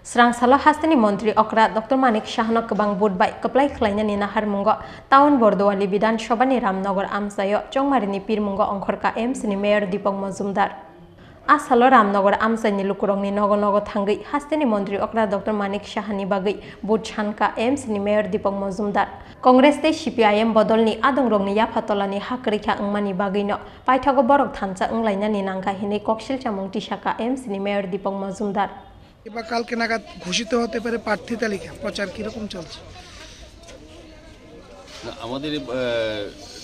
Srangsalo hastani Montri Okra Dr. Manik Shahno Kebang Budbai Keplai Klainani Nahar Mungo Taun Bordowali Bidan Shobani Ramnogor Amsayo Chongmarini Pirmungo Ongkorka Ems ni Mayor Dipong Mozumdar Asalo Ramnogor Amsani Lukurongni Nogonogo Tangi hastani Montri Okra Dr. Manik Shahani Bagai Budchanka Ems ni Mayor Dipong Mozumdar Kongres te CPIM Bodolni Adongrongni Yapatolani Hakrika Ngmani Bagino Paithago Borok Thansa Nglainani Nangka Hine Kokshil Chamung Tishaka Ems ni Mayor Dipong Mozumdar এবার কালকে নাগাদ ঘোষিত হতে পারে প্রার্থী তালিকা প্রচার কিরকম চলছে আমাদের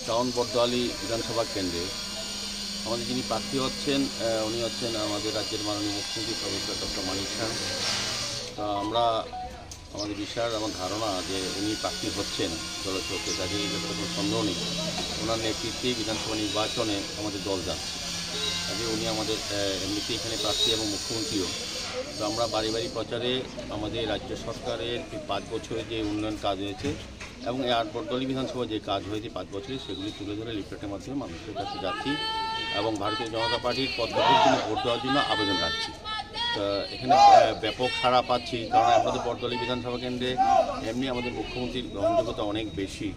টাউন বর্দোয়ালি বিধানসভা কেন্দ্রে আমাদের যিনি প্রার্থী হচ্ছেন উনি হচ্ছেন আমাদের রাজ্যের মাননীয় মুখ্যমন্ত্রী প্রফেসর ডক্টর মানিক শাহ। তো আমরা আমাদের বিশ্বাস আমার ধারণা যে উনি প্রার্থী হচ্ছেন দলচকে কাজে ব্যাপারে কোনো সন্দেহ নেই। ওনার নেতৃত্বে বিধানসভা নির্বাচনে আমাদের দল যাচ্ছে কাজে উনি আমাদের এমনিতেই এখানে প্রার্থী এবং মুখ্যমন্ত্রীও। তো আমরা বাড়ি বাড়ি প্রচারে আমাদের রাজ্য সরকারের 5 বছরে যে উন্নয়ন কাজ হয়েছে এবং এই বর্দোয়ালি বিধানসভা যে কাজ হয়েছে 5 বছরে সেগুলি তুলে ধরে লিফলেটের মাধ্যমে মানুষের কাছে যাচ্ছি এবং ভারতীয় জনতা পার্টির পদ্ধতির জন্য ভোট দেওয়ার জন্য আবেদন রাখছি। তো এখানে ব্যাপক সাড়া পাচ্ছি কারণ আমাদের বর্দোয়ালি বিধানসভা কেন্দ্রে এমনি আমাদের মুখ্যমন্ত্রীর গ্রহণযোগ্যতা অনেক বেশি।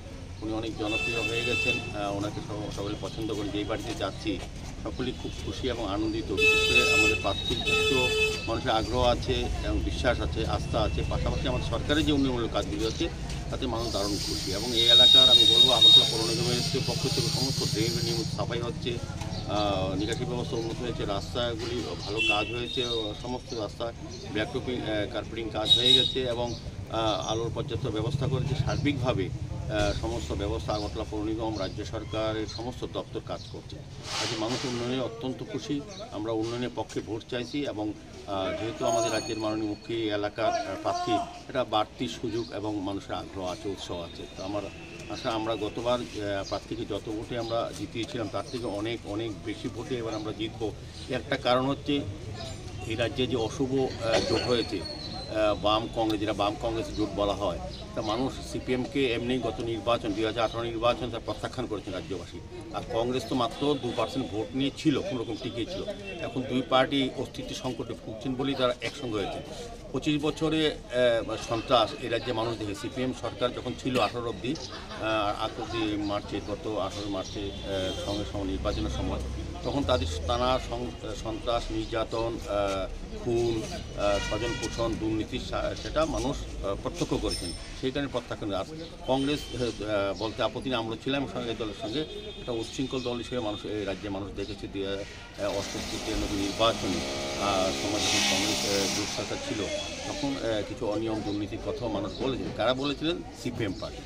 উনি অনেক জনপ্রিয় হয়ে গেছেন, ওনাকে সকলে পছন্দ করেন। যেই বাড়িতে যাচ্ছি সকলেই খুব খুশি এবং আনন্দিত। বিশেষ করে আমাদের প্রার্থীর প্রতি মানুষের আগ্রহ আছে এবং বিশ্বাস আছে, আস্থা আছে। পাশাপাশি আমাদের সরকারের যে উন্নয়নমূলক কাজগুলি আছে তাতে মানুষ দারুণ খুশি। এবং এই এলাকার আমি বলবো আগরতলা পৌর নিগমের পক্ষ থেকে সমস্ত ড্রেন নিয়মিত সাফাই হচ্ছে, নিকাশি ব্যবস্থা উন্নত হয়েছে, রাস্তাগুলি ভালো কাজ হয়েছে, সমস্ত রাস্তায় ব্ল্যাকটপিং কার্পেটিং কাজ হয়ে গেছে এবং আলোর পর্যাপ্ত ব্যবস্থা করেছে। সার্বিকভাবে সমস্ত ব্যবস্থা আগরতলা পৌর নিগম রাজ্য সরকারের সমস্ত দপ্তর কাজ করছে। আজকে মানুষ উন্নয়নে অত্যন্ত খুশি। আমরা উন্নয়নের পক্ষে ভোট চাইছি এবং যেহেতু আমাদের রাজ্যের মাননীয় মুখ্য এলাকার প্রার্থী, এটা বাড়তি সুযোগ এবং মানুষের আগ্রহ আছে, উৎসাহ আছে। তো আমার আশা আমরা গতবার প্রার্থীকে যত ভোটে আমরা জিতিয়েছিলাম তার থেকে অনেক অনেক বেশি ভোটে এবার আমরা জিতবো। একটা কারণ হচ্ছে এই রাজ্যে যে অশুভ জোট হয়েছে বাম কংগ্রেস, যেটা বাম কংগ্রেসের জোট বলা হয়, তা মানুষ সিপিএমকে এমনি গত নির্বাচন 2018 নির্বাচন তার প্রত্যাখ্যান করেছেন রাজ্যবাসী। আর কংগ্রেস তো মাত্র 2% ভোট নিয়ে ছিল, কোনোরকম টিকে ছিল। এখন দুই পার্টি অস্তিত্ব সংকটে ভুগছেন বলেই তারা একসঙ্গে হয়েছে। 25 বছরে সন্ত্রাস এই রাজ্যে মানুষ দেখে। সিপিএম সরকার যখন ছিল 18 অবধি মার্চে, গত 18 মার্চে সঙ্গে সঙ্গে নির্বাচনের সময়, তখন তাদের টানা সন্ত্রাস, নির্যাতন, খুন, স্বজন পোষণ, দুর্নীতি সেটা মানুষ প্রত্যক্ষ করেছেন। সেই কারণে প্রত্যাখ্যান। আর কংগ্রেস বলতে আপত্তি নেই, আমরা ছিলাম সঙ্গে দলের সঙ্গে। একটা উচ্ছৃঙ্খল দল হিসেবে মানুষ এই রাজ্যে মানুষ দেখেছে 2098 নির্বাচনে সময় যখন কংগ্রেস জোট সরকার ছিল তখন কিছু অনিয়ম দুর্নীতির কথাও মানুষ বলেছিলেন। কারা বলেছিলেন? CPM party.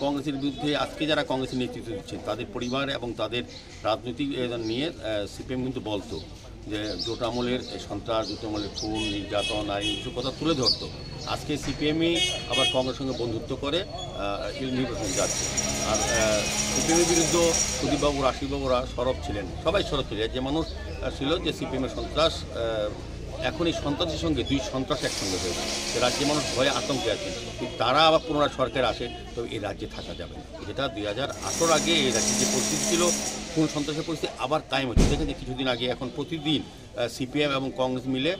কংগ্রেসের বিরুদ্ধে আজকে যারা কংগ্রেসের নেতৃত্ব দিচ্ছেন তাদের পরিবার এবং তাদের রাজনৈতিক নিয়ে সিপিএম কিন্তু বলতো যে জোট আমলের সন্ত্রাস, জোট আমলের খুন, নির্যাতন, নারী কিছু কথা তুলে ধরতো। আজকে সিপিএমই আবার কংগ্রেসের সঙ্গে বন্ধুত্ব করে নির্বাচন যাচ্ছে। আর সিপিএমের বিরুদ্ধে সুদীপবাবু, রাশিবাবুরা সরব ছিলেন, সবাই সরব ছিলেন। যে মানুষ ছিল যে সিপিএমের সন্ত্রাস, এখন এই সন্ত্রাসের সঙ্গে দুই সন্ত্রাস একসঙ্গে হয়েছে। রাজ্যে মানুষ ভয়ে আতঙ্কে আছে। তারা আবার পুনরায় সরকার আসে তো এই রাজ্যে থাকা যাবে না। যেটা 2018 আগে এই রাজ্যে যে পরিস্থিতি ছিল, কোন সন্ত্রাসের পরিস্থিতি আবার কায়েম হচ্ছে। দেখেন যে কিছুদিন আগে এখন প্রতিদিন সিপিএম এবং কংগ্রেস মিলে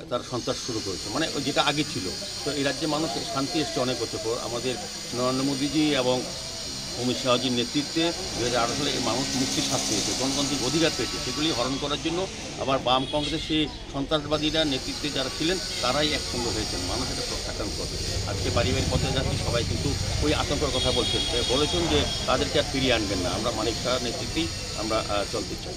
তারা সন্ত্রাস শুরু করেছে, মানে যেটা আগে ছিল। তো এই রাজ্যে মানুষ শান্তি এসছে অনেক বছর পর। আমাদের নরেন্দ্র মোদীজি এবং অমিত শাহজির নেতৃত্বে 2018 সালে এই মানুষ মুক্তির শাস্তি হয়েছে, গণতান্ত্রিক অধিকার পেয়েছে। সেগুলি হরণ করার জন্য আবার বাম কংগ্রেসের সেই সন্ত্রাসবাদীরা নেতৃত্বে যারা ছিলেন তারাই একসঙ্গে হয়েছেন। মানুষ এটা প্রত্যাখ্যান করবে। আজকে বাড়ি বাড়ি পথে যাচ্ছি, সবাই কিন্তু ওই আতঙ্কের কথা বলেছেন যে তাদেরকে আর ফিরিয়ে আনবেন না। আমরা মানিক শাহর নেতৃত্বেই আমরা চলতে চাই।